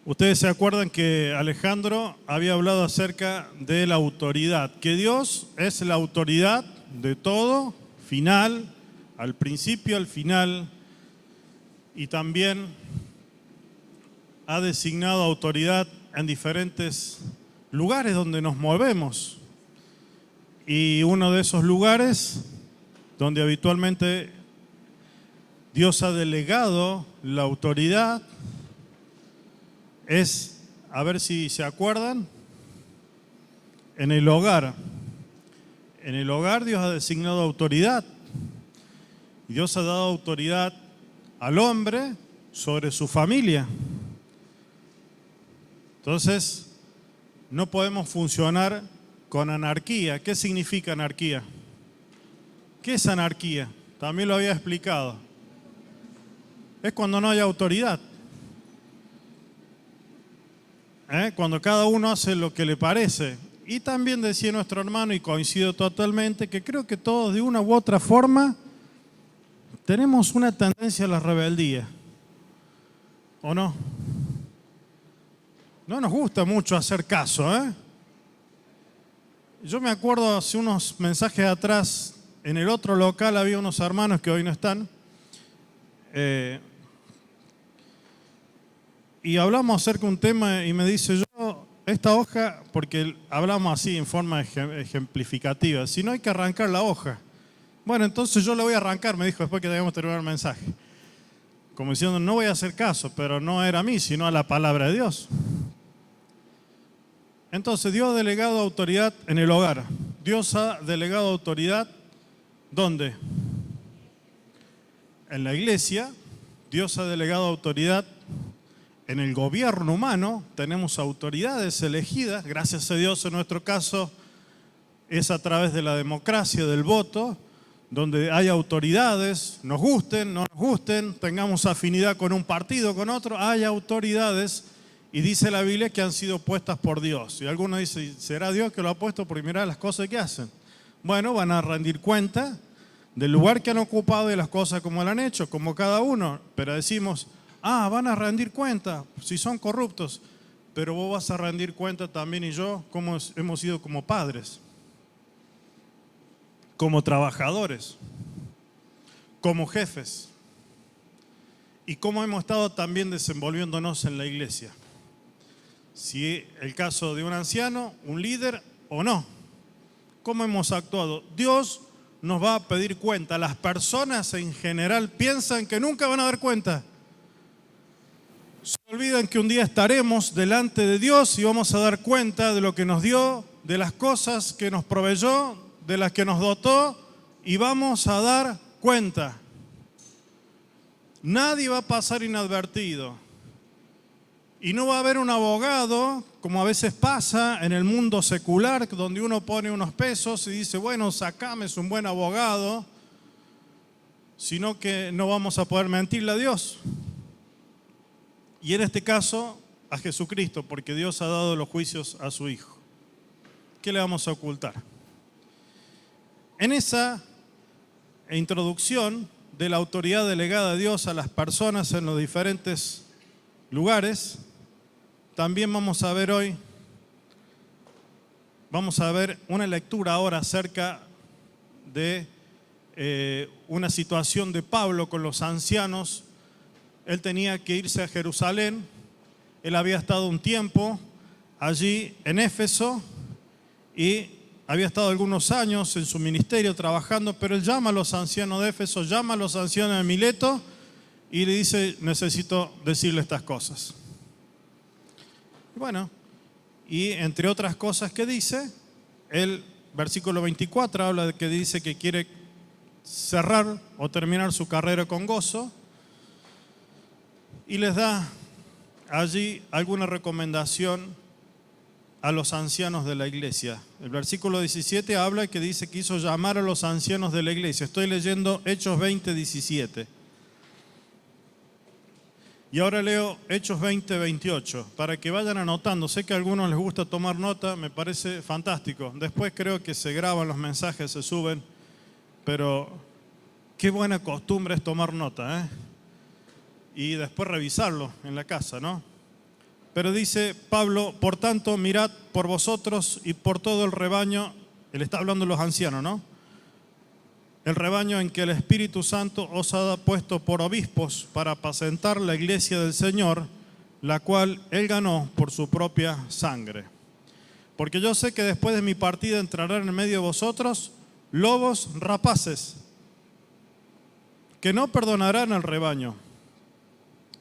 Ustedes se acuerdan que Alejandro había hablado acerca de la autoridad, que Dios es la autoridad de todo, final, al principio, al final, y también ha designado autoridad en diferentes lugares donde nos movemos. Y uno de esos lugares donde habitualmente Dios ha delegado la autoridad es, a ver si se acuerdan, en el hogar. En el hogar Dios ha designado autoridad. Dios ha dado autoridad al hombre sobre su familia. Entonces, no podemos funcionar con anarquía. ¿Qué significa anarquía? ¿Qué es anarquía? También lo había explicado. Es cuando no hay autoridad. Cuando cada uno hace lo que le parece. Y también decía nuestro hermano, y coincido totalmente, que creo que todos de una u otra forma tenemos una tendencia a la rebeldía. ¿O no? No nos gusta mucho hacer caso, ¿eh? Yo me acuerdo hace unos mensajes atrás, en el otro local había unos hermanos que hoy no están, y hablamos acerca de un tema y me dice yo, esta hoja, porque hablamos así en forma ejemplificativa, si no hay que arrancar la hoja. Bueno, entonces yo la voy a arrancar, me dijo después que debíamos terminar el mensaje. Como diciendo, no voy a hacer caso, pero no era a mí, sino a la palabra de Dios. Entonces, Dios ha delegado autoridad en el hogar. Dios ha delegado autoridad, ¿dónde? En la iglesia. Dios ha delegado autoridad en el gobierno humano. Tenemos autoridades elegidas. Gracias a Dios, en nuestro caso, es a través de la democracia, del voto, donde hay autoridades, nos gusten, no nos gusten, tengamos afinidad con un partido, con otro, hay autoridades. Y dice la Biblia que han sido puestas por Dios. Y algunos dicen, ¿será Dios que lo ha puesto por mirar las cosas que hacen? Bueno, van a rendir cuenta del lugar que han ocupado y las cosas como lo han hecho, como cada uno. Pero decimos, van a rendir cuenta si son corruptos. Pero vos vas a rendir cuenta también y yo, como hemos sido como padres, como trabajadores, como jefes. Y cómo hemos estado también desenvolviéndonos en la iglesia. Si el caso de un anciano, un líder o no. ¿Cómo hemos actuado? Dios nos va a pedir cuenta. Las personas en general piensan que nunca van a dar cuenta. Se olvidan que un día estaremos delante de Dios y vamos a dar cuenta de lo que nos dio, de las cosas que nos proveyó, de las que nos dotó, y vamos a dar cuenta. Nadie va a pasar inadvertido. Y no va a haber un abogado, como a veces pasa en el mundo secular, donde uno pone unos pesos y dice, bueno, sacame, es un buen abogado, sino que no vamos a poder mentirle a Dios. Y en este caso, a Jesucristo, porque Dios ha dado los juicios a su Hijo. ¿Qué le vamos a ocultar? En esa introducción de la autoridad delegada de Dios a las personas en los diferentes lugares, también vamos a ver hoy, una lectura ahora acerca de una situación de Pablo con los ancianos. Él tenía que irse a Jerusalén, él había estado un tiempo allí en Éfeso y había estado algunos años en su ministerio trabajando, pero él llama a los ancianos de Éfeso, llama a los ancianos de Mileto y le dice, necesito decirle estas cosas. Bueno, y entre otras cosas que dice, el versículo 24 habla de que dice que quiere cerrar o terminar su carrera con gozo y les da allí alguna recomendación a los ancianos de la iglesia. El versículo 17 habla que dice que quiso llamar a los ancianos de la iglesia. Estoy leyendo Hechos 20, 17. Y ahora leo Hechos 20, 28, para que vayan anotando. Sé que a algunos les gusta tomar nota, me parece fantástico. Después creo que se graban los mensajes, se suben, pero qué buena costumbre es tomar nota, ¿eh? Y después revisarlo en la casa, ¿no? pero dice Pablo, por tanto, mirad por vosotros y por todo el rebaño, él está hablando de los ancianos, ¿no? El rebaño en que el Espíritu Santo os ha puesto por obispos para apacentar la iglesia del Señor, la cual él ganó por su propia sangre. Porque yo sé que después de mi partida entrarán en medio de vosotros lobos rapaces, que no perdonarán al rebaño.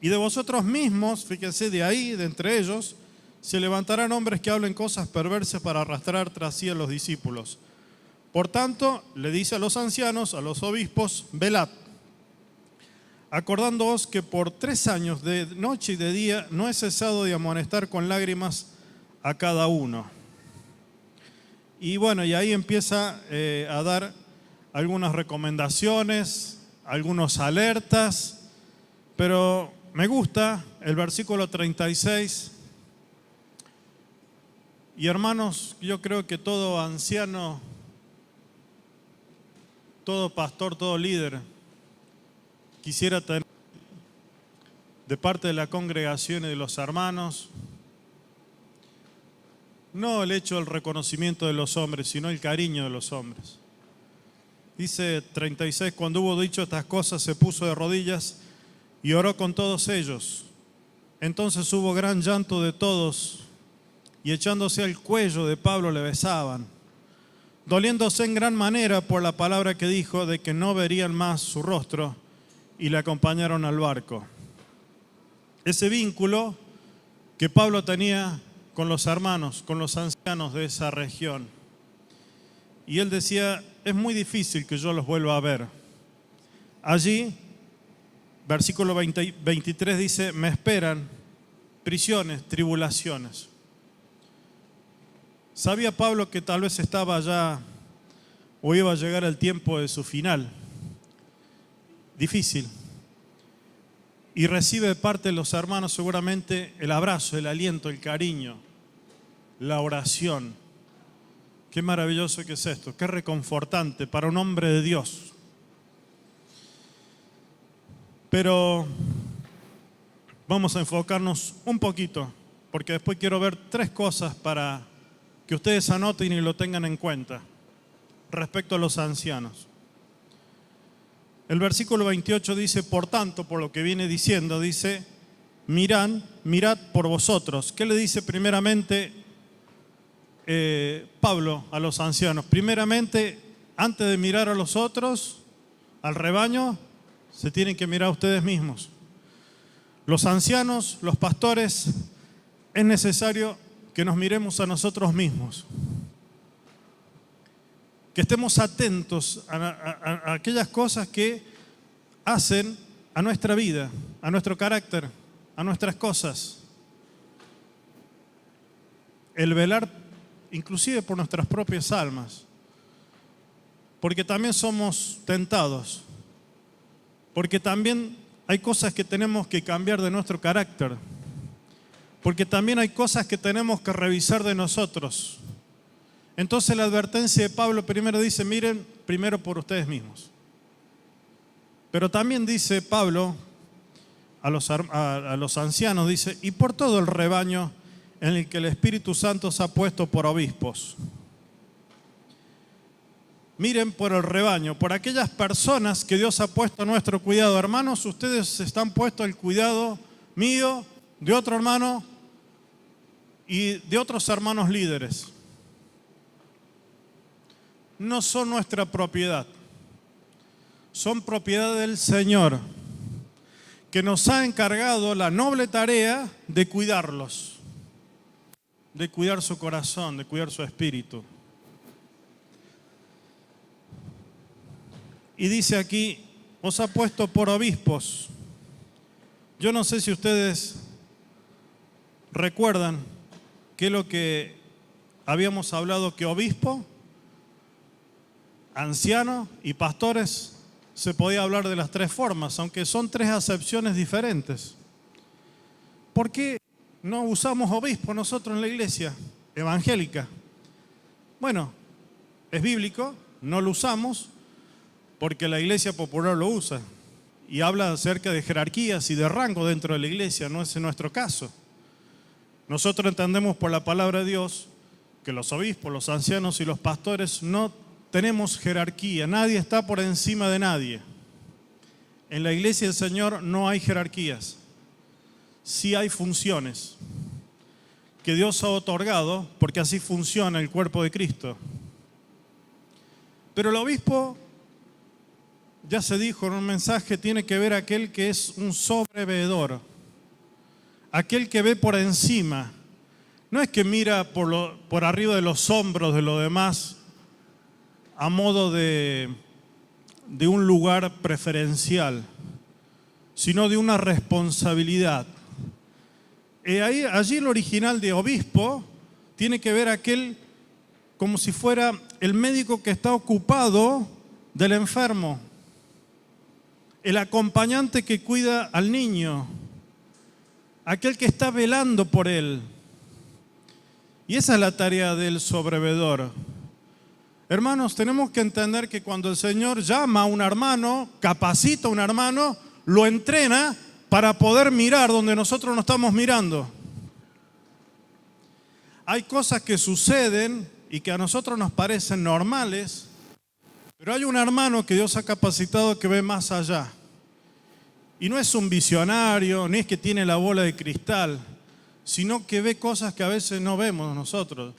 Y de vosotros mismos, fíjense, de ahí, de entre ellos, se levantarán hombres que hablen cosas perversas para arrastrar tras sí a los discípulos. Por tanto, le dice a los ancianos, a los obispos, velad, acordándoos que por 3 años de noche y de día no he cesado de amonestar con lágrimas a cada uno. Y bueno, y ahí empieza a dar algunas recomendaciones, algunas alertas, pero me gusta el versículo 36. Y hermanos, yo creo que todo anciano, todo pastor, todo líder, quisiera tener de parte de la congregación y de los hermanos, no el hecho del reconocimiento de los hombres, sino el cariño de los hombres. Dice 36, cuando hubo dicho estas cosas, se puso de rodillas y oró con todos ellos. Entonces hubo gran llanto de todos, y echándose al cuello de Pablo le besaban, doliéndose en gran manera por la palabra que dijo de que no verían más su rostro, y le acompañaron al barco. Ese vínculo que Pablo tenía con los hermanos, con los ancianos de esa región. Y él decía, es muy difícil que yo los vuelva a ver. Allí, versículo 23 dice, me esperan prisiones, tribulaciones. Sabía Pablo que tal vez estaba ya o iba a llegar el tiempo de su final. Difícil. Y recibe de parte de los hermanos seguramente el abrazo, el aliento, el cariño, la oración. Qué maravilloso que es esto, qué reconfortante para un hombre de Dios. Pero vamos a enfocarnos un poquito, porque después quiero ver 3 cosas para que ustedes anoten y lo tengan en cuenta respecto a los ancianos. El versículo 28 dice, por tanto, por lo que viene diciendo, dice, mirad por vosotros. ¿Qué le dice primeramente Pablo a los ancianos? Primeramente, antes de mirar a los otros, al rebaño, se tienen que mirar a ustedes mismos. Los ancianos, los pastores, es necesario que nos miremos a nosotros mismos. Que estemos atentos a aquellas cosas que hacen a nuestra vida, a nuestro carácter, a nuestras cosas. El velar inclusive por nuestras propias almas. Porque también somos tentados. Porque también hay cosas que tenemos que cambiar de nuestro carácter. Porque también hay cosas que tenemos que revisar de nosotros. Entonces la advertencia de Pablo primero dice, miren primero por ustedes mismos. Pero también dice Pablo a los ancianos, dice, y por todo el rebaño en el que el Espíritu Santo se ha puesto por obispos. Miren por el rebaño, por aquellas personas que Dios ha puesto a nuestro cuidado. Hermanos, ustedes están puestos al cuidado mío, de otro hermano y de otros hermanos líderes. No son nuestra propiedad, son propiedad del Señor, que nos ha encargado la noble tarea de cuidarlos, de cuidar su corazón, de cuidar su espíritu. Y dice aquí, os ha puesto por obispos. Yo no sé si ustedes recuerdan qué es lo que habíamos hablado, que obispo, anciano y pastores se podía hablar de las 3 formas, aunque son 3 acepciones diferentes. ¿Por qué no usamos obispo nosotros en la iglesia evangélica? Bueno, es bíblico, no lo usamos porque la iglesia popular lo usa y habla acerca de jerarquías y de rango dentro de la iglesia, no es en nuestro caso. Nosotros entendemos por la palabra de Dios que los obispos, los ancianos y los pastores no tenemos jerarquía, nadie está por encima de nadie. En la iglesia del Señor no hay jerarquías, sí hay funciones que Dios ha otorgado porque así funciona el cuerpo de Cristo. Pero el obispo, ya se dijo en un mensaje, tiene que ver aquel que es un sobreveedor, aquel que ve por encima. No es que mira por arriba de los hombros de los demás a modo de un lugar preferencial, sino de una responsabilidad. Allí el original de obispo tiene que ver aquel como si fuera el médico que está ocupado del enfermo, el acompañante que cuida al niño, aquel que está velando por él. Y esa es la tarea del sobreveedor. Hermanos, tenemos que entender que cuando el Señor llama a un hermano, capacita a un hermano, lo entrena para poder mirar donde nosotros no estamos mirando. Hay cosas que suceden y que a nosotros nos parecen normales, pero hay un hermano que Dios ha capacitado que ve más allá. Y no es un visionario, ni es que tiene la bola de cristal, sino que ve cosas que a veces no vemos nosotros.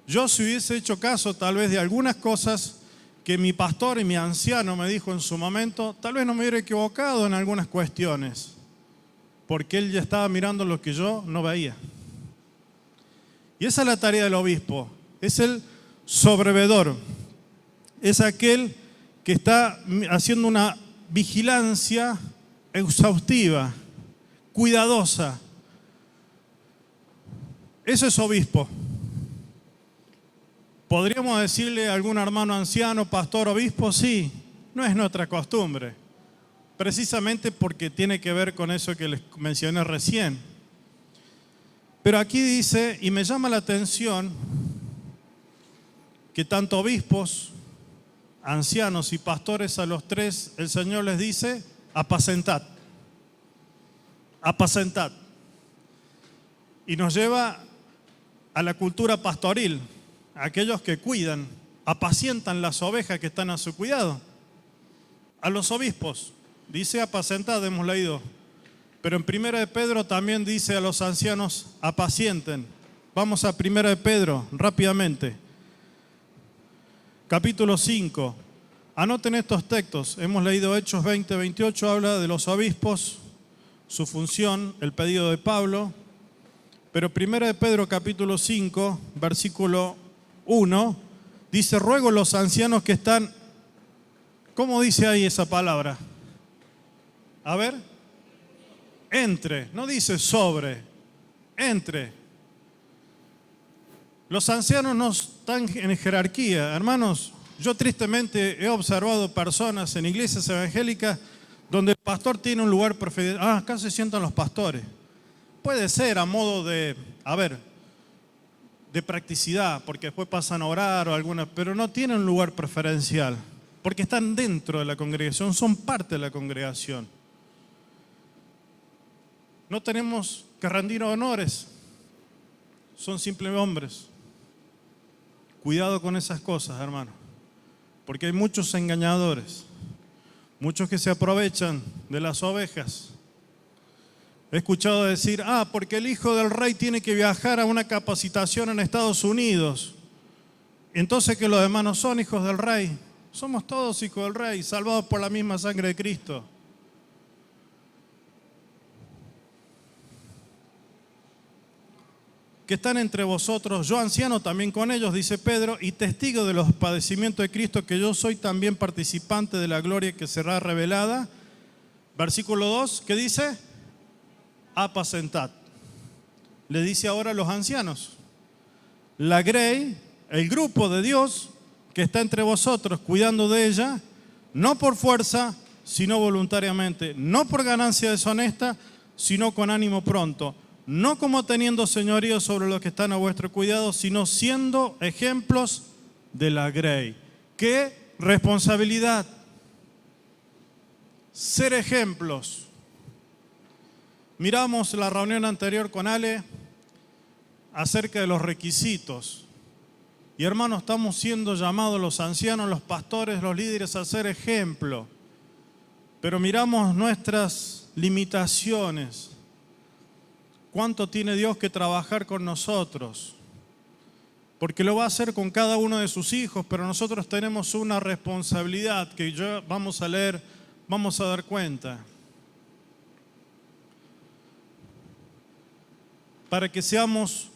Yo, si hubiese hecho caso tal vez de algunas cosas que mi pastor y mi anciano me dijo en su momento, tal vez no me hubiera equivocado en algunas cuestiones, porque él ya estaba mirando lo que yo no veía. Y esa es la tarea del obispo, es el sobreveedor, es aquel que está haciendo una vigilancia exhaustiva, cuidadosa. Eso es obispo. ¿Podríamos decirle a algún hermano anciano, pastor, obispo? Sí, no es nuestra costumbre, precisamente porque tiene que ver con eso que les mencioné recién. Pero aquí dice, y me llama la atención, que tanto obispos, ancianos y pastores, a los tres, el Señor les dice, apacentad, apacentad. Y nos lleva a la cultura pastoril, aquellos que cuidan, apacientan las ovejas que están a su cuidado. A los obispos, dice apacentad, hemos leído. Pero en 1 de Pedro también dice a los ancianos, apacienten. Vamos a 1 de Pedro, rápidamente. Capítulo 5. Anoten estos textos. Hemos leído Hechos 20, 28, habla de los obispos, su función, el pedido de Pablo. Pero 1 de Pedro, capítulo 5, versículo 1, dice, ruego a los ancianos que están, ¿cómo dice ahí esa palabra? A ver, entre, no dice sobre, entre. Los ancianos no están en jerarquía, hermanos. Yo tristemente he observado personas en iglesias evangélicas donde el pastor tiene un lugar preferido. Acá se sientan los pastores. Puede ser a modo de, de practicidad, porque después pasan a orar o alguna, pero no tienen un lugar preferencial, porque están dentro de la congregación, son parte de la congregación. No tenemos que rendir honores, son simples hombres. Cuidado con esas cosas, hermano, porque hay muchos engañadores, muchos que se aprovechan de las ovejas. He escuchado decir, porque el hijo del rey tiene que viajar a una capacitación en Estados Unidos. Entonces que los demás no son hijos del rey. Somos todos hijos del rey, salvados por la misma sangre de Cristo. Que están entre vosotros, yo anciano también con ellos, dice Pedro, y testigo de los padecimientos de Cristo, que yo soy también participante de la gloria que será revelada. Versículo 2, ¿qué dice? Apacentad. Le dice ahora a los ancianos. La grey, el grupo de Dios que está entre vosotros cuidando de ella, no por fuerza, sino voluntariamente, no por ganancia deshonesta, sino con ánimo pronto, no como teniendo señorío sobre los que están a vuestro cuidado, sino siendo ejemplos de la grey. ¿Qué responsabilidad? Ser ejemplos. Miramos la reunión anterior con Ale, acerca de los requisitos. Y hermanos, estamos siendo llamados los ancianos, los pastores, los líderes a ser ejemplo. Pero miramos nuestras limitaciones. ¿Cuánto tiene Dios que trabajar con nosotros? Porque lo va a hacer con cada uno de sus hijos, pero nosotros tenemos una responsabilidad que vamos a leer, vamos a dar cuenta. Para que seamos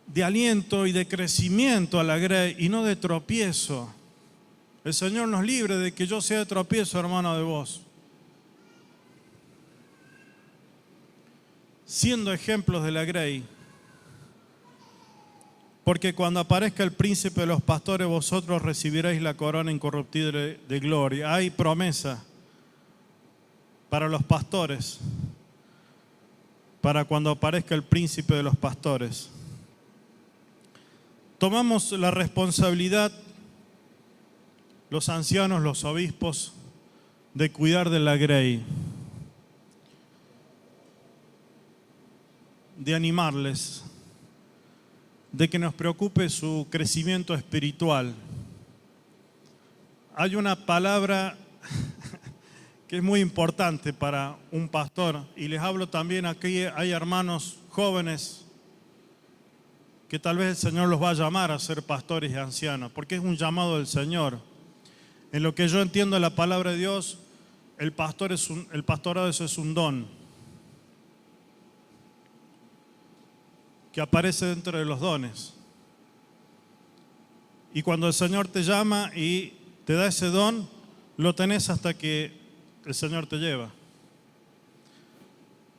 de aliento y de crecimiento a la Grey y no de tropiezo. El Señor nos libre de que yo sea de tropiezo, hermano, de vos. Siendo ejemplos de la Grey. Porque cuando aparezca el príncipe de los pastores, vosotros recibiréis la corona incorruptible de gloria. Hay promesa para los pastores, para cuando aparezca el príncipe de los pastores. Tomamos la responsabilidad, los ancianos, los obispos, de cuidar de la Grey, de animarles, de que nos preocupe su crecimiento espiritual. Hay una palabra que es muy importante para un pastor, y les hablo también aquí, hay hermanos jóvenes que tal vez el Señor los va a llamar a ser pastores y ancianos, porque es un llamado del Señor. En lo que yo entiendo de la palabra de Dios, el pastorado eso es un don que aparece dentro de los dones. Y cuando el Señor te llama y te da ese don, lo tenés hasta que el Señor te lleva.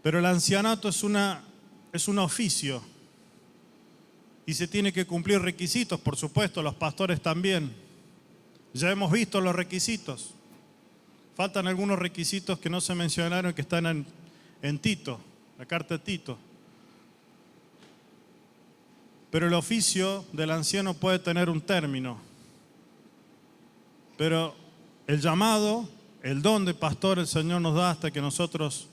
Pero el ancianato es un oficio y se tiene que cumplir requisitos, por supuesto, los pastores también. Ya hemos visto los requisitos. Faltan algunos requisitos que no se mencionaron, que están en Tito, la carta de Tito. Pero el oficio del anciano puede tener un término. Pero el llamado, el don de pastor, el Señor nos da hasta que nosotros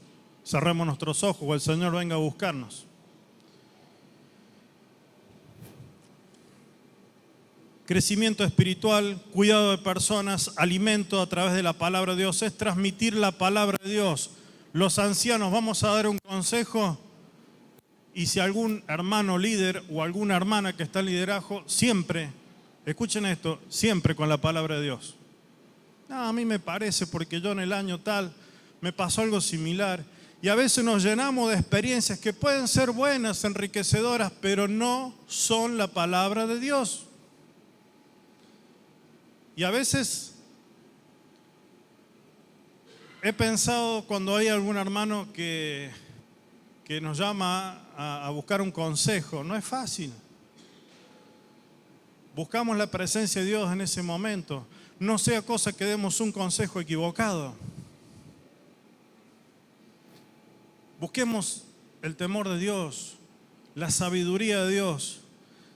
cerremos nuestros ojos o el Señor venga a buscarnos. Crecimiento espiritual, cuidado de personas, alimento a través de la palabra de Dios, es transmitir la palabra de Dios. Los ancianos, vamos a dar un consejo, y si algún hermano líder o alguna hermana que está en liderazgo, siempre, escuchen esto, siempre con la palabra de Dios. No, a mí me parece porque yo en el año tal me pasó algo similar. Y a veces nos llenamos de experiencias que pueden ser buenas, enriquecedoras, pero no son la palabra de Dios. Y a veces he pensado cuando hay algún hermano que nos llama a buscar un consejo, no es fácil. Buscamos la presencia de Dios en ese momento. No sea cosa que demos un consejo equivocado. Busquemos el temor de Dios, la sabiduría de Dios.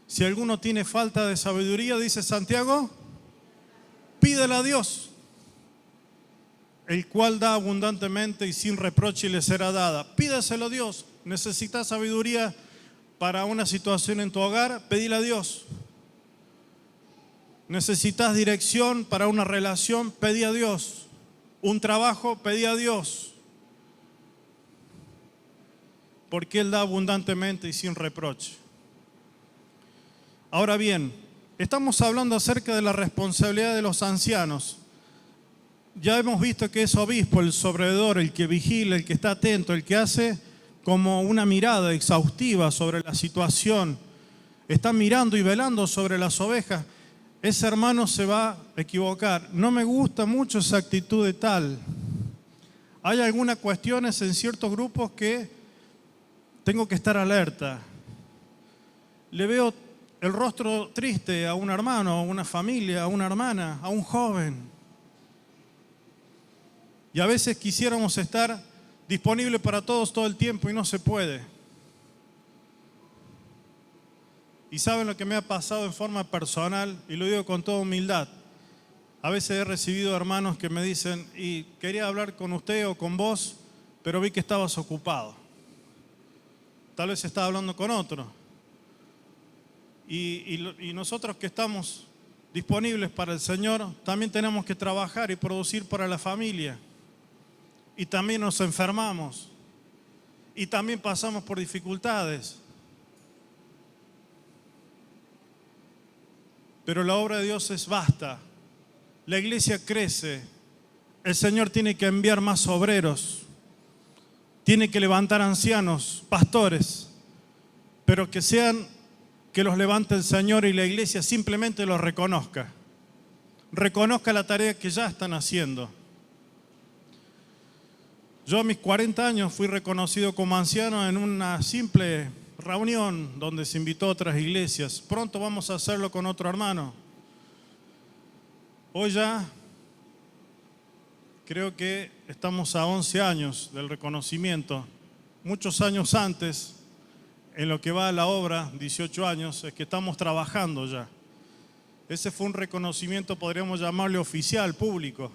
Si alguno tiene falta de sabiduría, dice Santiago, pídela a Dios, el cual da abundantemente y sin reproche y le será dada. Pídaselo a Dios. ¿Necesitas sabiduría para una situación en tu hogar? Pedile a Dios. ¿Necesitas dirección para una relación? Pedí a Dios. Un trabajo, pedí a Dios. Porque Él da abundantemente y sin reproche. Ahora bien, estamos hablando acerca de la responsabilidad de los ancianos. Ya hemos visto que es obispo, el sobrevedor, el que vigila, el que está atento, el que hace como una mirada exhaustiva sobre la situación. Está mirando y velando sobre las ovejas. Ese hermano se va a equivocar. No me gusta mucho esa actitud de tal. Hay algunas cuestiones en ciertos grupos que tengo que estar alerta. Le veo el rostro triste a un hermano, a una familia, a una hermana, a un joven. Y a veces quisiéramos estar disponibles para todos todo el tiempo y no se puede. Y saben lo que me ha pasado en forma personal, y lo digo con toda humildad. A veces he recibido hermanos que me dicen, y quería hablar con usted o con vos, pero vi que estabas ocupado. Tal vez estaba hablando con otro. Y nosotros que estamos disponibles para el Señor, también tenemos que trabajar y producir para la familia. Y también nos enfermamos. Y también pasamos por dificultades. Pero la obra de Dios es vasta. La iglesia crece. El Señor tiene que enviar más obreros. Tiene que levantar ancianos, pastores. Pero que los levante el Señor y la iglesia simplemente los reconozca. Reconozca la tarea que ya están haciendo. Yo a mis 40 años fui reconocido como anciano en una simple reunión donde se invitó a otras iglesias. Pronto vamos a hacerlo con otro hermano. Hoy ya creo que estamos a 11 años del reconocimiento. Muchos años antes, en lo que va a la obra, 18 años, es que estamos trabajando ya. Ese fue un reconocimiento, podríamos llamarle oficial, público.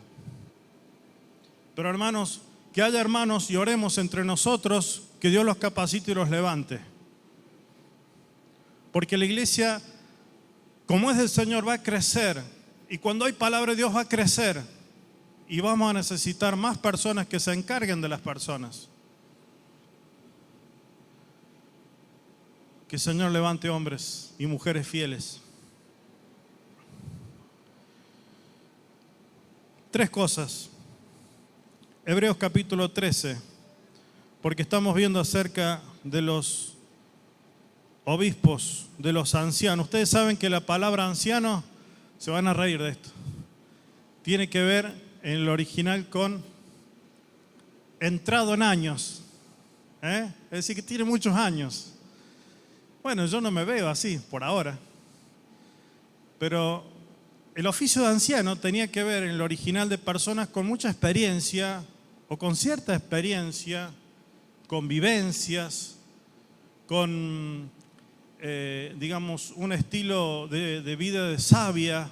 Pero hermanos, que haya hermanos y oremos entre nosotros, que Dios los capacite y los levante. Porque la iglesia, como es del Señor, va a crecer. Y cuando hay palabra de Dios va a crecer. Y vamos a necesitar más personas que se encarguen de las personas. Que el Señor levante hombres y mujeres fieles. 3 cosas. Hebreos capítulo 13, porque estamos viendo acerca de los obispos, de los ancianos. Ustedes saben que la palabra anciano, se van a reír de esto, tiene que ver en el original con entrado en años. Es decir, que tiene muchos años. Bueno, yo no me veo así por ahora, pero el oficio de anciano tenía que ver en el original de personas con mucha experiencia o con cierta experiencia, con vivencias, con, digamos, un estilo de vida de sabia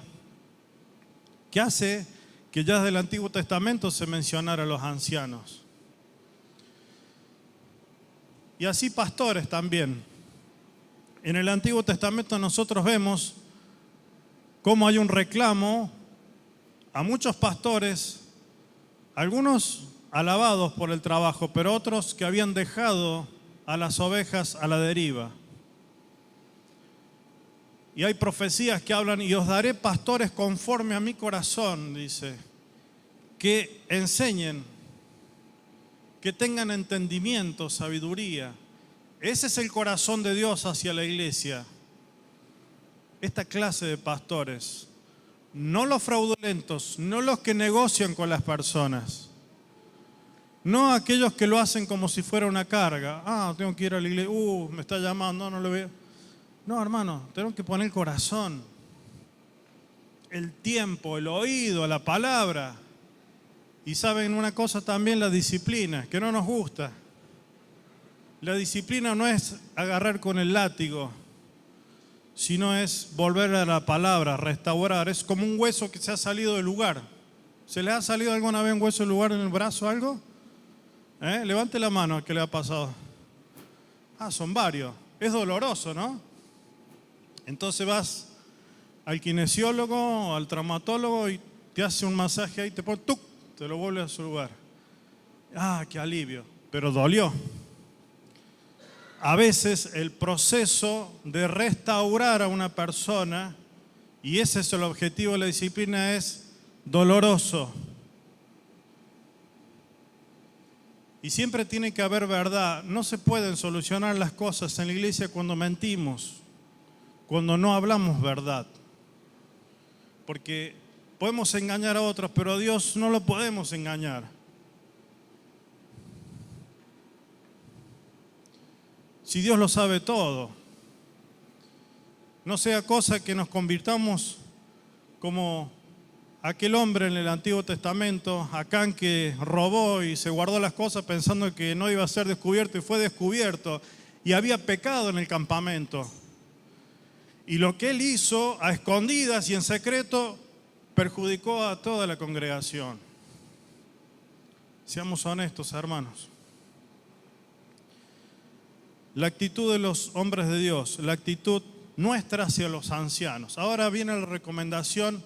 que hace que ya desde el Antiguo Testamento se mencionara a los ancianos. Y así pastores también. En el Antiguo Testamento nosotros vemos cómo hay un reclamo a muchos pastores, algunos alabados por el trabajo, pero otros que habían dejado a las ovejas a la deriva. Y hay profecías que hablan, y os daré pastores conforme a mi corazón, dice, que enseñen, que tengan entendimiento, sabiduría. Ese es el corazón de Dios hacia la iglesia. Esta clase de pastores, no los fraudulentos, no los que negocian con las personas, no aquellos que lo hacen como si fuera una carga. Tengo que ir a la iglesia, me está llamando, no lo veo. No, hermano, tenemos que poner el corazón, el tiempo, el oído, la palabra. Y saben una cosa también, la disciplina, que no nos gusta. La disciplina no es agarrar con el látigo, sino es volver a la palabra, restaurar. Es como un hueso que se ha salido del lugar. ¿Se les ha salido alguna vez un hueso del lugar en el brazo, algo? Levante la mano al que le ha pasado. Son varios. Es doloroso, ¿no? Entonces vas al kinesiólogo o al traumatólogo y te hace un masaje ahí, te pone ¡tuc! Te lo vuelve a su lugar. ¡Qué alivio! Pero dolió. A veces el proceso de restaurar a una persona, y ese es el objetivo de la disciplina, es doloroso. Y siempre tiene que haber verdad. No se pueden solucionar las cosas en la iglesia cuando mentimos, cuando no hablamos verdad. Porque podemos engañar a otros, pero a Dios no lo podemos engañar. Si Dios lo sabe todo, no sea cosa que nos convirtamos como aquel hombre en el Antiguo Testamento, Acán, que robó y se guardó las cosas pensando que no iba a ser descubierto, y fue descubierto y había pecado en el campamento. Y lo que él hizo a escondidas y en secreto perjudicó a toda la congregación. Seamos honestos, hermanos. La actitud de los hombres de Dios, la actitud nuestra hacia los ancianos. Ahora viene la recomendación,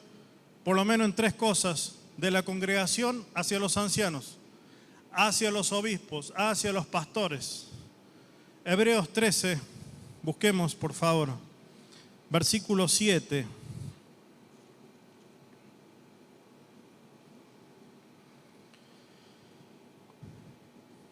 por lo menos en 3 cosas, de la congregación hacia los ancianos, hacia los obispos, hacia los pastores. Hebreos 13, busquemos por favor, versículo 7.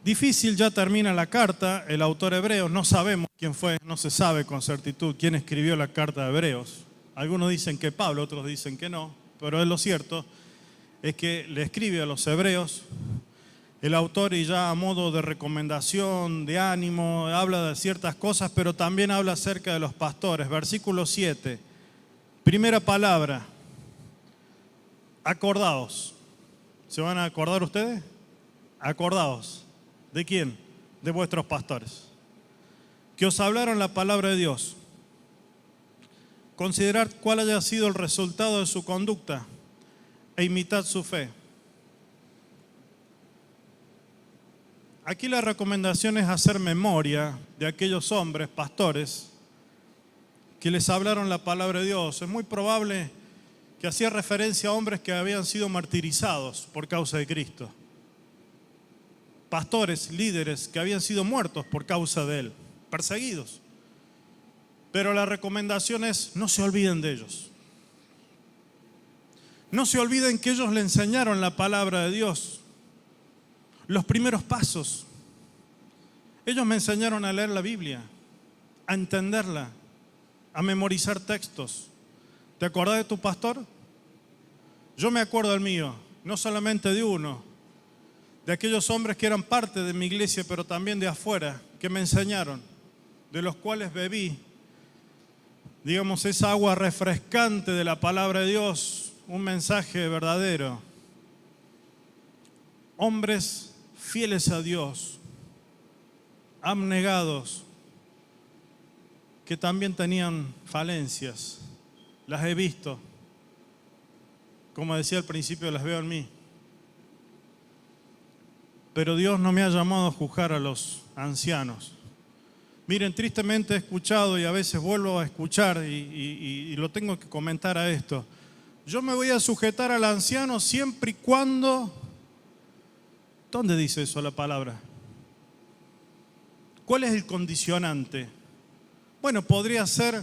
Difícil ya termina la carta, el autor hebreo, no sabemos quién fue, no se sabe con certitud quién escribió la carta de Hebreos. Algunos dicen que Pablo, otros dicen que no, pero es lo cierto, es que le escribe a los hebreos, el autor, y ya a modo de recomendación, de ánimo, habla de ciertas cosas, pero también habla acerca de los pastores. Versículo 7, primera palabra, acordaos. ¿Se van a acordar ustedes? Acordaos. ¿De quién? De vuestros pastores, que os hablaron la palabra de Dios. Considerad cuál haya sido el resultado de su conducta e imitad su fe. Aquí la recomendación es hacer memoria de aquellos hombres, pastores, que les hablaron la palabra de Dios. Es muy probable que hacía referencia a hombres que habían sido martirizados por causa de Cristo. Pastores, líderes que habían sido muertos por causa de Él, perseguidos. Pero la recomendación es, no se olviden de ellos. No se olviden que ellos le enseñaron la palabra de Dios, los primeros pasos. Ellos me enseñaron a leer la Biblia, a entenderla, a memorizar textos. ¿Te acordás de tu pastor? Yo me acuerdo del mío, no solamente de uno, de aquellos hombres que eran parte de mi iglesia, pero también de afuera, que me enseñaron, de los cuales bebí, digamos, esa agua refrescante de la palabra de Dios, un mensaje verdadero. Hombres fieles a Dios, abnegados, que también tenían falencias. Las he visto. Como decía al principio, las veo en mí. Pero Dios no me ha llamado a juzgar a los ancianos. Miren, tristemente he escuchado y a veces vuelvo a escuchar y lo tengo que comentar a esto. Yo me voy a sujetar al anciano siempre y cuando... ¿Dónde dice eso la palabra? ¿Cuál es el condicionante? Bueno, podría ser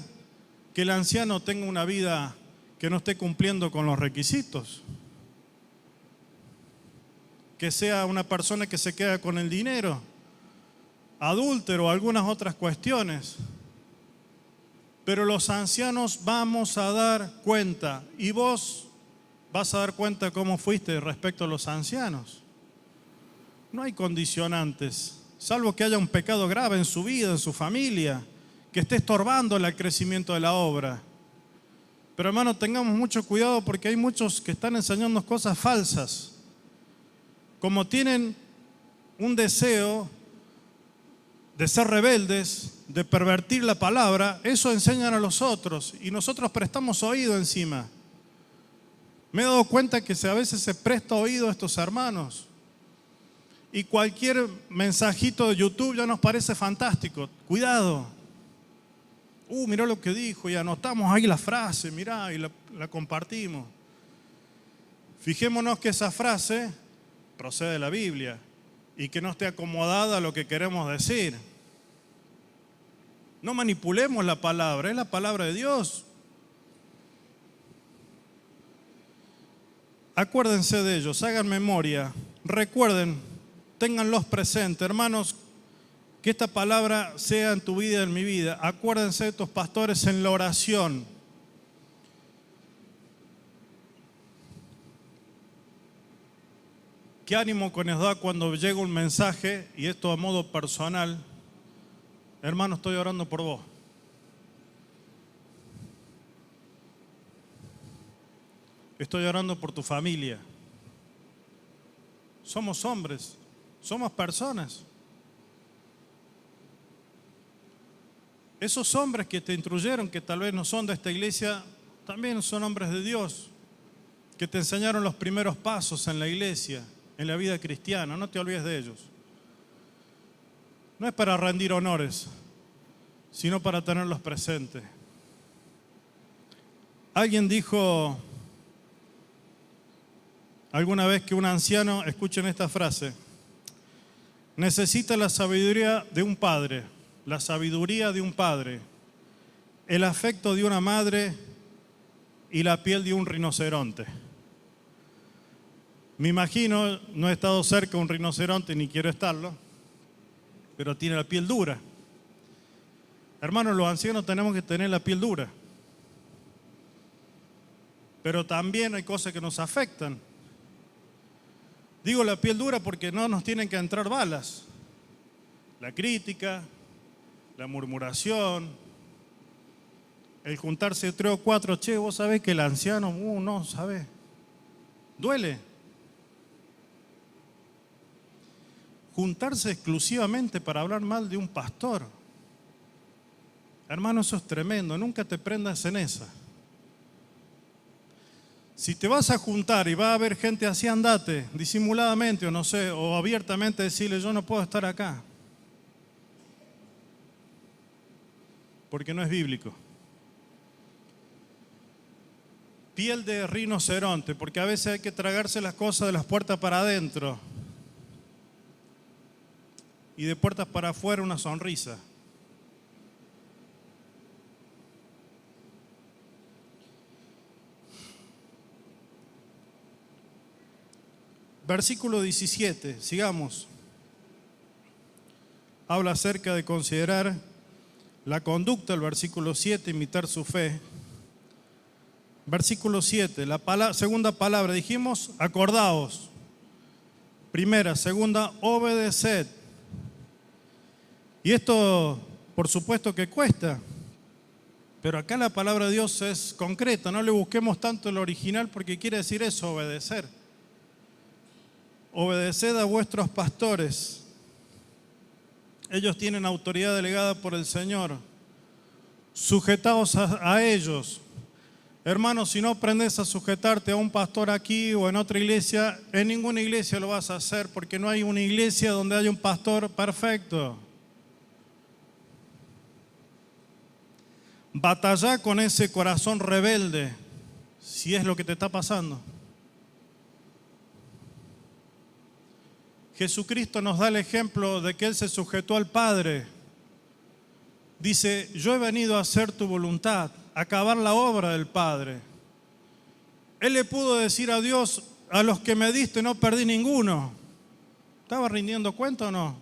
que el anciano tenga una vida que no esté cumpliendo con los requisitos. Que sea una persona que se queda con el dinero, adúltero o algunas otras cuestiones. Pero los ancianos vamos a dar cuenta, y vos vas a dar cuenta cómo fuiste respecto a los ancianos. No hay condicionantes, salvo que haya un pecado grave en su vida, en su familia, que esté estorbando el crecimiento de la obra. Pero hermano, tengamos mucho cuidado porque hay muchos que están enseñando cosas falsas. Como tienen un deseo de ser rebeldes, de pervertir la palabra, eso enseñan a los otros y nosotros prestamos oído encima. Me he dado cuenta que a veces se presta oído a estos hermanos y cualquier mensajito de YouTube ya nos parece fantástico. Cuidado. Mirá lo que dijo y anotamos ahí la frase, mirá, y la compartimos. Fijémonos que esa frase procede de la Biblia y que no esté acomodada a lo que queremos decir. No manipulemos la palabra, es la palabra de Dios. Acuérdense de ellos, hagan memoria, recuerden, ténganlos presentes. Hermanos, que esta palabra sea en tu vida y en mi vida. Acuérdense de tus pastores en la oración. Qué ánimo que nos da cuando llega un mensaje, y esto a modo personal. Hermano, estoy orando por vos. Estoy orando por tu familia. Somos hombres, somos personas. Esos hombres que te instruyeron, que tal vez no son de esta iglesia, también son hombres de Dios, que te enseñaron los primeros pasos en la iglesia, en la vida cristiana. No te olvides de ellos. No es para rendir honores, sino para tenerlos presentes. Alguien dijo alguna vez que un anciano, escuchen esta frase, necesita la sabiduría de un padre, el afecto de una madre y la piel de un rinoceronte. Me imagino, no he estado cerca de un rinoceronte ni quiero estarlo, pero tiene la piel dura. Hermanos, los ancianos tenemos que tener la piel dura. Pero también hay cosas que nos afectan. Digo la piel dura porque no nos tienen que entrar balas. La crítica, la murmuración, el juntarse 3 o 4, che, vos sabés que el anciano, no, ¿sabés? Duele. Juntarse exclusivamente para hablar mal de un pastor. Hermano, eso es tremendo, nunca te prendas en esa. Si te vas a juntar y va a haber gente así, andate, disimuladamente o no sé, o abiertamente decirle, yo no puedo estar acá. Porque no es bíblico. Piel de rinoceronte, porque a veces hay que tragarse las cosas de las puertas para adentro y de puertas para afuera una sonrisa. Versículo 17, sigamos. Habla acerca de considerar la conducta, el versículo 7, imitar su fe. Versículo 7, la segunda palabra, dijimos, acordaos. Primera, segunda, obedeced. Y esto, por supuesto que cuesta, pero acá la palabra de Dios es concreta, no le busquemos tanto el original porque quiere decir eso, obedecer. Obedeced a vuestros pastores. Ellos tienen autoridad delegada por el Señor. Sujetaos a ellos. Hermanos, si no aprendes a sujetarte a un pastor aquí o en otra iglesia, en ninguna iglesia lo vas a hacer porque no hay una iglesia donde haya un pastor perfecto. Batalla con ese corazón rebelde, si es lo que te está pasando. Jesucristo nos da el ejemplo de que Él se sujetó al Padre. Dice, yo he venido a hacer tu voluntad, a acabar la obra del Padre. Él le pudo decir a Dios, a los que me diste no perdí ninguno. ¿Estaba rindiendo cuenta o no?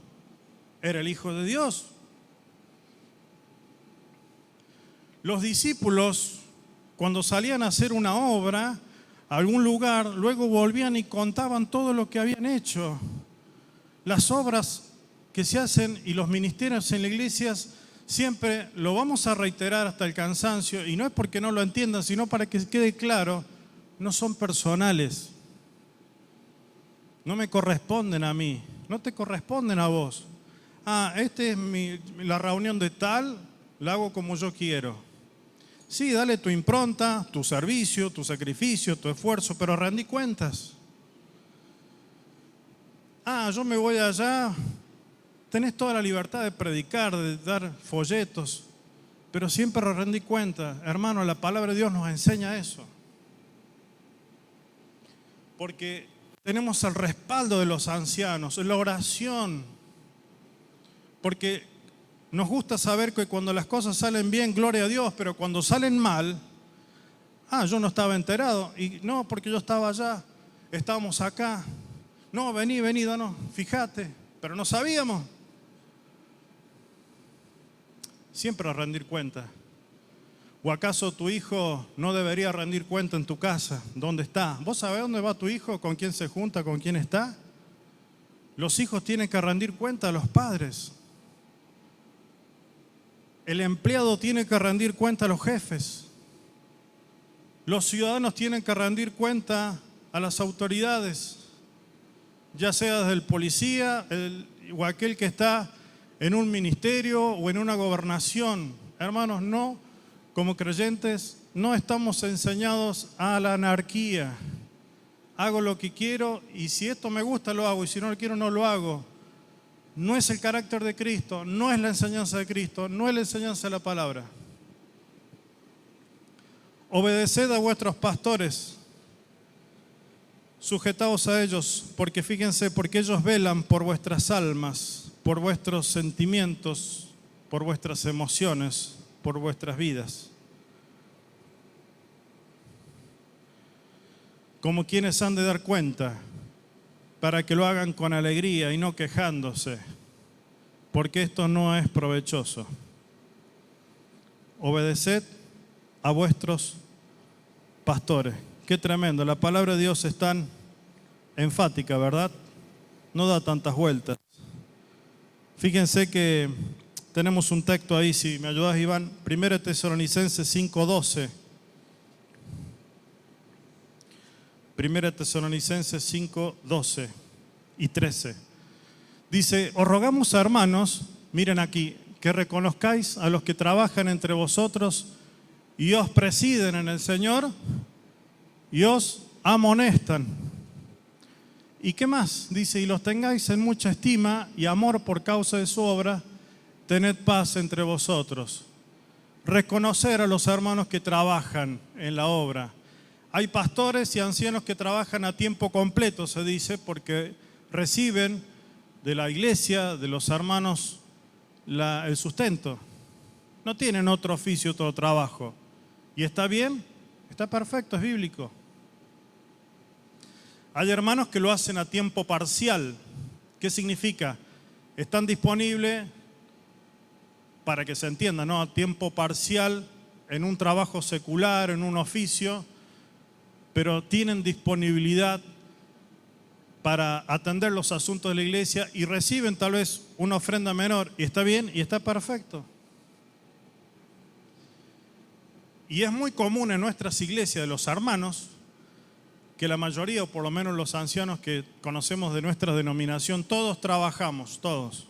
Era el Hijo de Dios. Los discípulos, cuando salían a hacer una obra a algún lugar, luego volvían y contaban todo lo que habían hecho. Las obras que se hacen y los ministerios en las iglesias siempre lo vamos a reiterar hasta el cansancio, y no es porque no lo entiendan, sino para que quede claro, no son personales. No me corresponden a mí, no te corresponden a vos. Esta es la reunión de tal, la hago como yo quiero. Sí, dale tu impronta, tu servicio, tu sacrificio, tu esfuerzo, pero rendí cuentas. Yo me voy allá, tenés toda la libertad de predicar, de dar folletos, pero siempre rendí cuenta. Hermano, la palabra de Dios nos enseña eso. Porque tenemos el respaldo de los ancianos, la oración. Porque nos gusta saber que cuando las cosas salen bien, gloria a Dios, pero cuando salen mal, yo no estaba enterado. Y no, porque yo estaba allá, estábamos acá. No, vení, no, fíjate, pero no sabíamos. Siempre a rendir cuenta. ¿O acaso tu hijo no debería rendir cuenta en tu casa? ¿Dónde está? ¿Vos sabés dónde va tu hijo? ¿Con quién se junta? ¿Con quién está? Los hijos tienen que rendir cuenta a los padres. El empleado tiene que rendir cuenta a los jefes. Los ciudadanos tienen que rendir cuenta a las autoridades, ya sea desde el policía o aquel que está en un ministerio o en una gobernación. Hermanos, no, como creyentes, no estamos enseñados a la anarquía. Hago lo que quiero y si esto me gusta lo hago y si no lo quiero no lo hago. No es el carácter de Cristo, no es la enseñanza de Cristo, no es la enseñanza de la palabra. Obedeced a vuestros pastores, sujetaos a ellos, porque fíjense, porque ellos velan por vuestras almas, por vuestros sentimientos, por vuestras emociones, por vuestras vidas. Como quienes han de dar cuenta, para que lo hagan con alegría y no quejándose, porque esto no es provechoso. Obedeced a vuestros pastores. Qué tremendo, la palabra de Dios es tan enfática, ¿verdad? No da tantas vueltas. Fíjense que tenemos un texto ahí, si me ayudas, Iván, 1 Tesalonicenses 5:12. 1 Tesalonicenses 5:12 y 13. Dice, os rogamos, hermanos, miren aquí, que reconozcáis a los que trabajan entre vosotros y os presiden en el Señor y os amonestan. ¿Y qué más? Dice, y los tengáis en mucha estima y amor por causa de su obra, tened paz entre vosotros. Reconocer a los hermanos que trabajan en la obra. Hay pastores y ancianos que trabajan a tiempo completo, se dice, porque reciben de la iglesia, de los hermanos, el sustento. No tienen otro oficio, otro trabajo. ¿Y está bien? Está perfecto, es bíblico. Hay hermanos que lo hacen a tiempo parcial. ¿Qué significa? Están disponibles, para que se entienda, ¿no? A tiempo parcial en un trabajo secular, en un oficio, pero tienen disponibilidad para atender los asuntos de la iglesia y reciben tal vez una ofrenda menor, y está bien y está perfecto. Y es muy común en nuestras iglesias de los hermanos que la mayoría, o por lo menos los ancianos que conocemos de nuestra denominación, todos trabajamos, todos.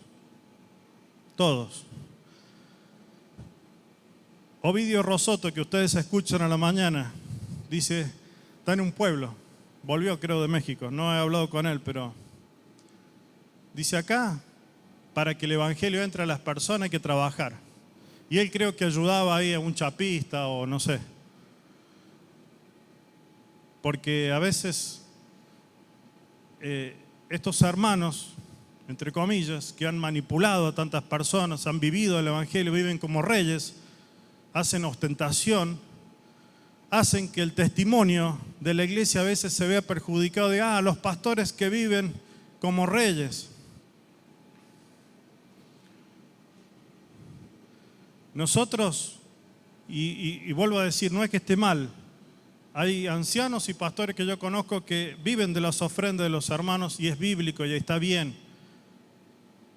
Ovidio Rosoto, que ustedes escuchan a la mañana, dice, está en un pueblo, volvió creo de México, no he hablado con él, pero dice acá, para que el evangelio entre a las personas hay que trabajar. Y él creo que ayudaba ahí a un chapista o no sé. Porque a veces estos hermanos, entre comillas, que han manipulado a tantas personas, han vivido el evangelio, viven como reyes, hacen ostentación, hacen que el testimonio de la iglesia a veces se vea perjudicado de, los pastores que viven como reyes. Nosotros, y vuelvo a decir, no es que esté mal, hay ancianos y pastores que yo conozco que viven de las ofrendas de los hermanos y es bíblico y está bien,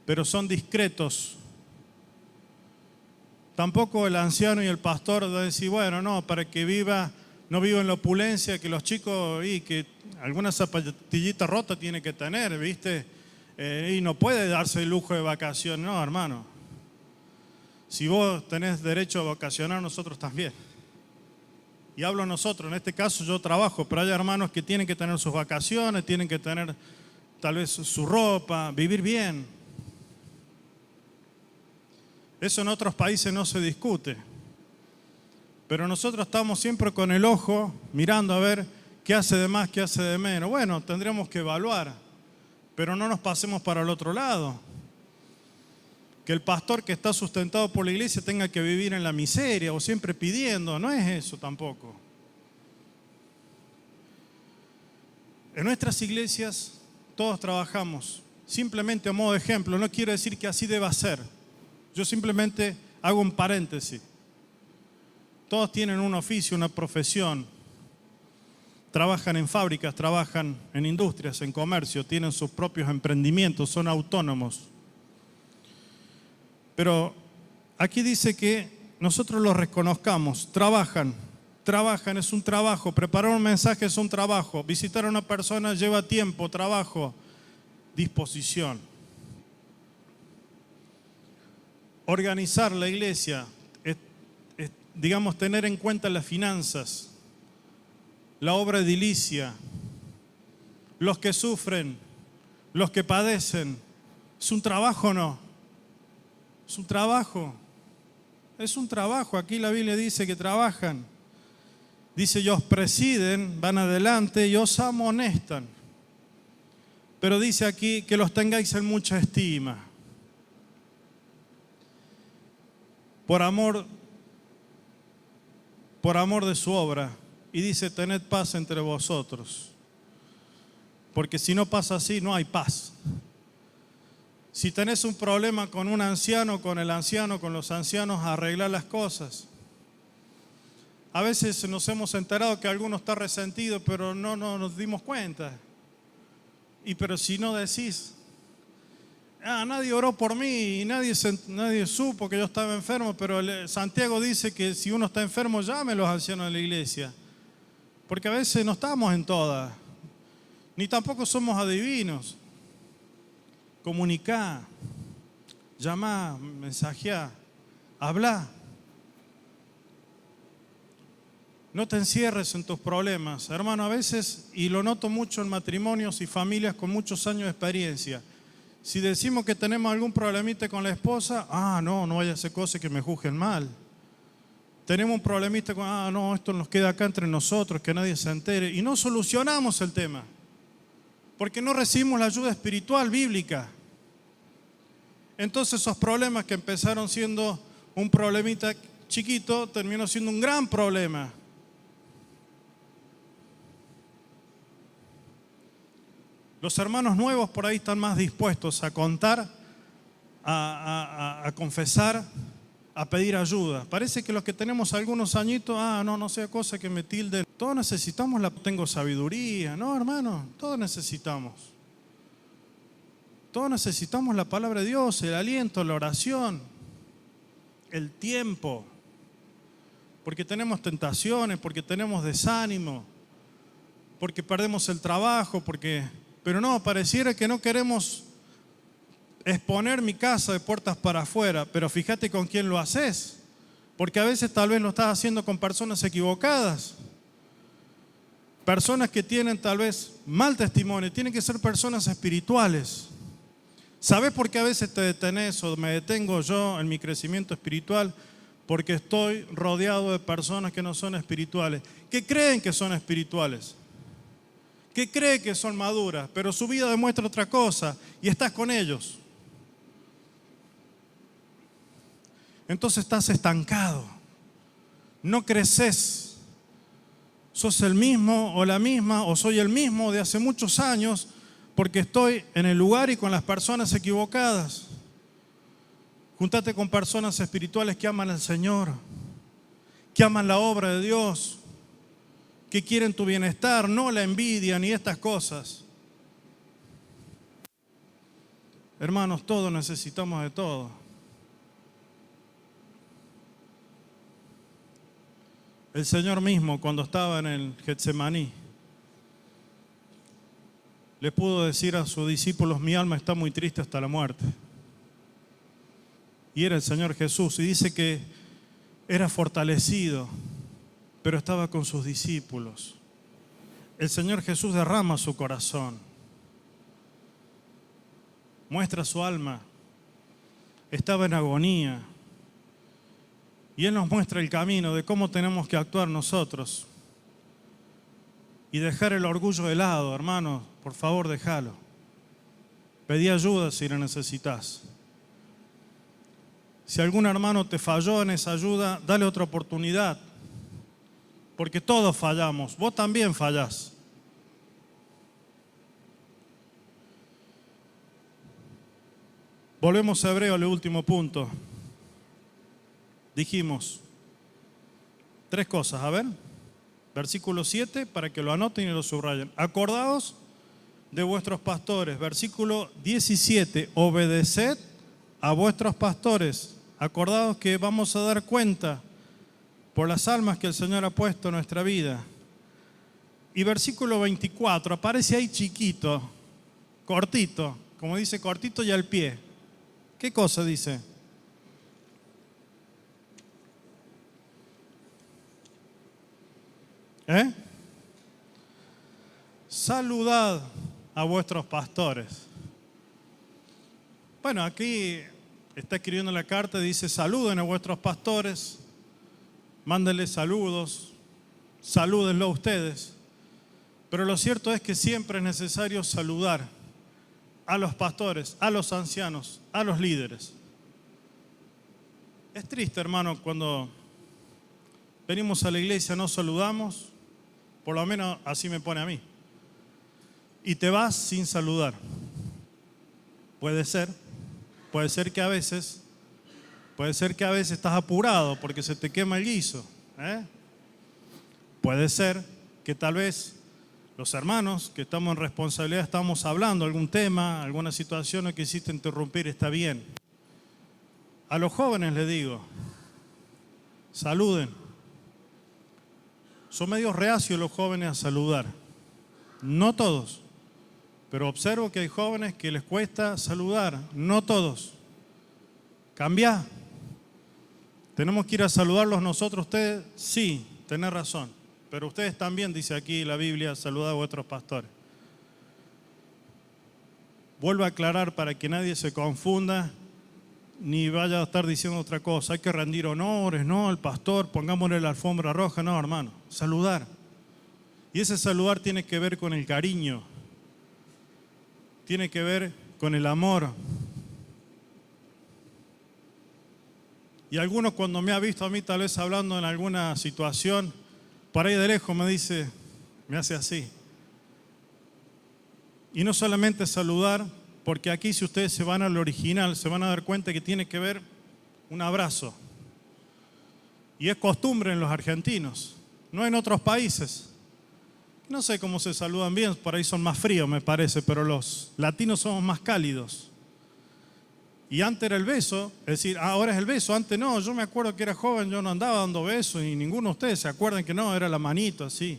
pero son discretos. Tampoco el anciano y el pastor va a decir, bueno, no, para que no viva en la opulencia, que los chicos, y que alguna zapatillita rota tiene que tener, ¿viste? Y no puede darse el lujo de vacaciones, no, hermano. Si vos tenés derecho a vacacionar, nosotros también. Y hablo nosotros, en este caso yo trabajo, pero hay hermanos que tienen que tener sus vacaciones, tienen que tener tal vez su ropa, vivir bien. Eso en otros países no se discute. Pero nosotros estamos siempre con el ojo mirando a ver qué hace de más, qué hace de menos. Bueno, tendríamos que evaluar, pero no nos pasemos para el otro lado. Que el pastor que está sustentado por la iglesia tenga que vivir en la miseria o siempre pidiendo, no es eso tampoco. En nuestras iglesias todos trabajamos, simplemente a modo de ejemplo, no quiero decir que así deba ser. Yo simplemente hago un paréntesis. Todos tienen un oficio, una profesión. Trabajan en fábricas, trabajan en industrias, en comercio, tienen sus propios emprendimientos, son autónomos. Pero aquí dice que nosotros los reconozcamos, trabajan, es un trabajo, preparar un mensaje es un trabajo, visitar a una persona lleva tiempo, trabajo, disposición. Organizar la iglesia, digamos, tener en cuenta las finanzas, la obra edilicia, los que sufren, los que padecen. ¿Es un trabajo o no? Es un trabajo. Aquí la Biblia dice que trabajan. Dice, y os presiden, van adelante y os amonestan. Pero dice aquí que los tengáis en mucha estima. Por amor de su obra. Y dice, tened paz entre vosotros. Porque si no pasa así, no hay paz. Si tenés un problema con un anciano, con el anciano, con los ancianos, arreglar las cosas. A veces nos hemos enterado que alguno está resentido, pero no nos dimos cuenta. Pero si no decís, nadie oró por mí y nadie supo que yo estaba enfermo, pero Santiago dice que si uno está enfermo, llame a los ancianos de la iglesia. Porque a veces no estamos en todas, ni tampoco somos adivinos. Comunicá, llamá, mensajeá, hablá. No te encierres en tus problemas, hermano, a veces, y lo noto mucho en matrimonios y familias con muchos años de experiencia. Si decimos que tenemos algún problemita con la esposa, no vaya a hacer cosas que me juzguen mal. Tenemos un problemita con, esto nos queda acá entre nosotros, que nadie se entere. Y no solucionamos el tema, porque no recibimos la ayuda espiritual bíblica. Entonces esos problemas que empezaron siendo un problemita chiquito, terminó siendo un gran problema. Los hermanos nuevos por ahí están más dispuestos a contar, a confesar, a pedir ayuda. Parece que los que tenemos algunos añitos, no sea cosa que me tilden. Todos necesitamos tengo sabiduría. No, hermano, todos necesitamos. Todos necesitamos la palabra de Dios, el aliento, la oración, el tiempo. Porque tenemos tentaciones, porque tenemos desánimo, porque perdemos el trabajo, Pero no, pareciera que no queremos exponer mi casa de puertas para afuera, pero fíjate con quién lo haces, porque a veces tal vez lo estás haciendo con personas equivocadas, personas que tienen tal vez mal testimonio, tienen que ser personas espirituales. ¿Sabes por qué a veces te detenés o me detengo yo en mi crecimiento espiritual? Porque estoy rodeado de personas que no son espirituales, que creen que son espirituales, que cree que son maduras, pero su vida demuestra otra cosa y estás con ellos. Entonces estás estancado, no creces, sos el mismo o la misma, o soy el mismo de hace muchos años porque estoy en el lugar y con las personas equivocadas. Júntate con personas espirituales que aman al Señor, que aman la obra de Dios, que quieren tu bienestar, no la envidia ni estas cosas. Hermanos, todos necesitamos de todo. El Señor mismo, cuando estaba en el Getsemaní, le pudo decir a sus discípulos, mi alma está muy triste hasta la muerte. Y era el Señor Jesús, y dice que era fortalecido, pero estaba con sus discípulos. El Señor Jesús derrama su corazón, muestra su alma, estaba en agonía, y Él nos muestra el camino de cómo tenemos que actuar nosotros y dejar el orgullo de lado, hermano, por favor déjalo. Pedí ayuda si la necesitas. Si algún hermano te falló en esa ayuda, dale otra oportunidad. Porque todos fallamos, vos también fallás. Volvemos a Hebreo, el último punto. Dijimos 3 cosas, a ver. Versículo 7, para que lo anoten y lo subrayen. Acordaos de vuestros pastores. Versículo 17, obedeced a vuestros pastores. Acordaos que vamos a dar cuenta por las almas que el Señor ha puesto en nuestra vida. Y versículo 24, aparece ahí chiquito, cortito, como dice, cortito y al pie. ¿Qué cosa dice? Saludad a vuestros pastores. Bueno, aquí está escribiendo la carta, dice saluden a vuestros pastores, mándenles saludos, salúdenlo ustedes. Pero lo cierto es que siempre es necesario saludar a los pastores, a los ancianos, a los líderes. Es triste, hermano, cuando venimos a la iglesia, no saludamos, por lo menos así me pone a mí, y te vas sin saludar. Puede ser que a veces estás apurado porque se te quema el guiso, ¿eh? Puede ser que tal vez los hermanos que estamos en responsabilidad estamos hablando algún tema, alguna situación o quisiste interrumpir, está bien. A los jóvenes les digo, saluden. Son medio reacios los jóvenes a saludar. No todos, pero observo que hay jóvenes que les cuesta saludar. No todos. Cambia. ¿Tenemos que ir a saludarlos nosotros ustedes? Sí, tenés razón. Pero ustedes también, dice aquí la Biblia, saludad a vuestros pastores. Vuelvo a aclarar para que nadie se confunda ni vaya a estar diciendo otra cosa. Hay que rendir honores, no, al pastor, pongámosle la alfombra roja. No, hermano, saludar. Y ese saludar tiene que ver con el cariño, tiene que ver con el amor. Y algunos cuando me ha visto a mí tal vez hablando en alguna situación, por ahí de lejos me dice, me hace así. Y no solamente saludar, porque aquí si ustedes se van al original, se van a dar cuenta que tiene que ver un abrazo. Y es costumbre en los argentinos, no en otros países. No sé cómo se saludan bien, por ahí son más fríos me parece, pero los latinos somos más cálidos. Y antes era el beso, es decir, ahora es el beso, antes no, yo me acuerdo que era joven, yo no andaba dando besos y ninguno de ustedes se acuerdan que no, era la manito así.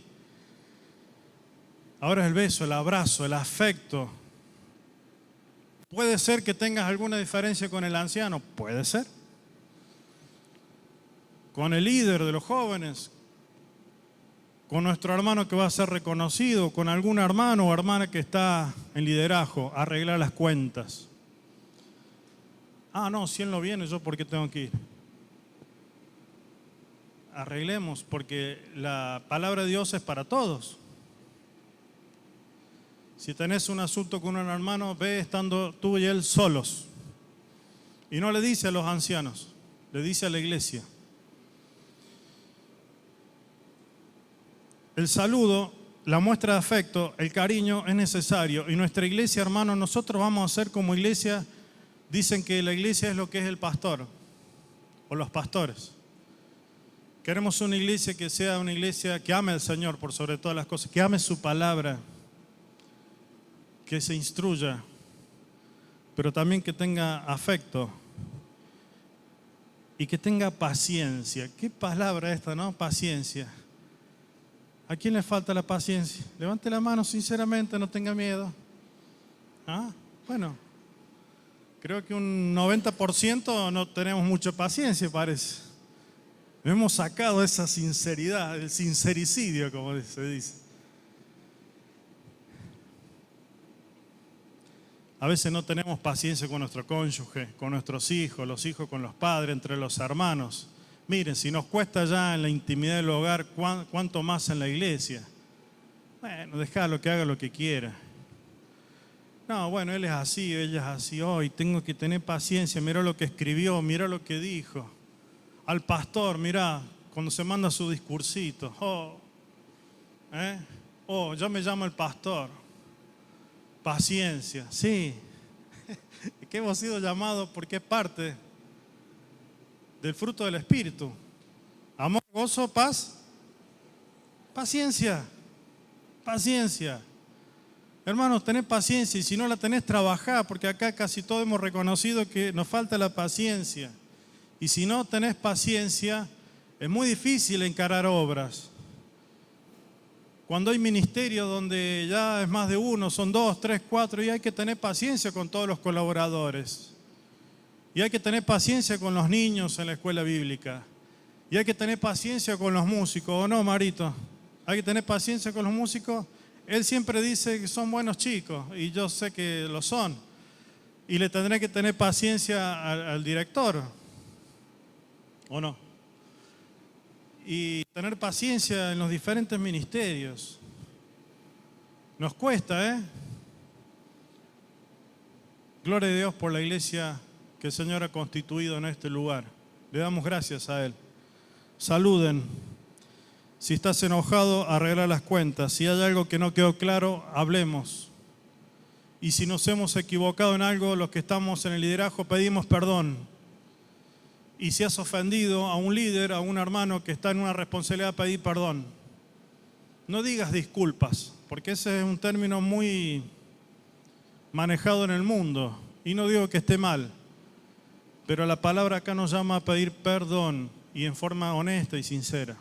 Ahora es el beso, el abrazo, el afecto. ¿Puede ser que tengas alguna diferencia con el anciano? Puede ser. Con el líder de los jóvenes, con nuestro hermano que va a ser reconocido, con algún hermano o hermana que está en liderazgo, arreglar las cuentas. Ah, no, si él no viene, ¿yo por qué tengo que ir? Arreglemos, porque la palabra de Dios es para todos. Si tenés un asunto con un hermano, ve estando tú y él solos. Y no le dice a los ancianos, le dice a la iglesia. El saludo, la muestra de afecto, el cariño es necesario. Y nuestra iglesia, hermano, nosotros vamos a ser como iglesia. Dicen que la iglesia es lo que es el pastor o los pastores. Queremos una iglesia que sea una iglesia que ame al Señor por sobre todas las cosas, que ame su palabra, que se instruya, pero también que tenga afecto y que tenga paciencia. ¿Qué palabra esta, no? Paciencia. ¿A quién le falta la paciencia? Levante la mano sinceramente, no tenga miedo. Ah, bueno. Creo que un 90% no tenemos mucha paciencia, parece. Hemos sacado esa sinceridad, el sincericidio, como se dice. A veces no tenemos paciencia con nuestro cónyuge, con nuestros hijos, los hijos con los padres, entre los hermanos. Miren, si nos cuesta ya en la intimidad del hogar, ¿cuánto más en la iglesia? Bueno, dejalo que haga lo que quiera. No, bueno, él es así, ella es así. Hoy tengo que tener paciencia. Mira lo que escribió, mira lo que dijo. Al pastor, mira, cuando se manda su discursito. Ya me llama el pastor. Paciencia, sí. Que hemos sido llamados porque es parte del fruto del Espíritu. Amor, gozo, paz, paciencia, paciencia. Hermanos, tenés paciencia y si no la tenés, trabajá, porque acá casi todos hemos reconocido que nos falta la paciencia. Y si no tenés paciencia, es muy difícil encarar obras. Cuando hay ministerios donde ya es más de uno, son 2, 3, 4, y hay que tener paciencia con todos los colaboradores. Y hay que tener paciencia con los niños en la escuela bíblica. Y hay que tener paciencia con los músicos, ¿o no, Marito? Hay que tener paciencia con los músicos. Él siempre dice que son buenos chicos y yo sé que lo son. Y le tendré que tener paciencia al director, ¿o no? y tener paciencia en los diferentes ministerios. Nos cuesta, ¿eh? Gloria a Dios por la iglesia que el Señor ha constituido en este lugar. Le damos gracias a Él. Saluden. Si estás enojado, arregla las cuentas. Si hay algo que no quedó claro, hablemos. Y si nos hemos equivocado en algo, los que estamos en el liderazgo pedimos perdón. Y si has ofendido a un líder, a un hermano que está en una responsabilidad, pedí perdón. No digas disculpas, porque ese es un término muy manejado en el mundo. Y no digo que esté mal, pero la palabra acá nos llama a pedir perdón y en forma honesta y sincera.